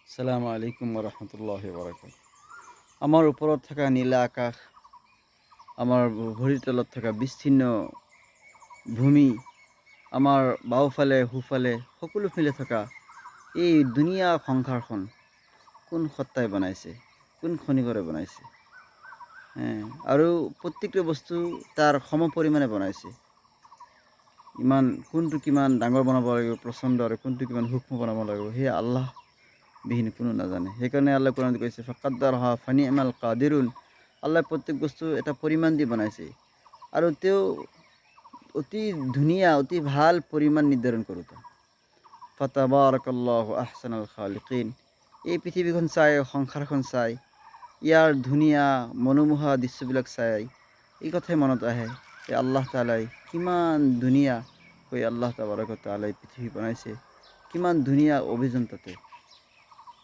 আসসালামু আলাইকুম ৰহমতুল্লাহি বাৰাকাত। আমাৰ ওপৰত থকা নীলা আকাশ, আমাৰ ভৰিৰ তলত থকা বিস্তীৰ্ণ ভূমি, আমাৰ বাওঁফালে সোঁফালে সকলোফালে থকা এই দুনিয়া সংসাৰখন কোন সত্তাই বনাইছে, কোন খনিকৰে বনাইছে? আৰু প্ৰত্যেকটো বস্তু তাৰ সম পৰিমাণে বনাইছে। কোনটো কিমান ডাঙৰ বনাব লাগিব প্ৰচণ্ড আৰু কোনটো কিমান সূক্ষ্ম বনাব লাগিব সেয়া আল্লাহ বিহীন কোনো নাজানে। সেইকাৰণে আল্লাহ কোৰাণত কৈছে ফাকাদ্দাৰহা ফানি'মাল কাদিৰুন। আল্লাহ প্ৰত্যেক বস্তু এটা পৰিমাণ দি বনাইছে আৰু তেওঁ অতি ধুনীয়া, অতি ভাল পৰিমাণ নিৰ্ধাৰণ কৰোঁতা। ফাতাবাৰাকাল্লাহু আহছানুল খালিকিন। এই পৃথিৱীখন চাই, সংসাৰখন চাই, ইয়াৰ ধুনীয়া মনোমোহা দৃশ্যবিলাক চাই এই কথাই মনত আহে যে আল্লাহ তাআলাই কিমান ধুনীয়াকৈ আল্লাহ তাবাৰক তাআলাই পৃথিৱী বনাইছে, কিমান ধুনীয়া অভিযন্তাতে।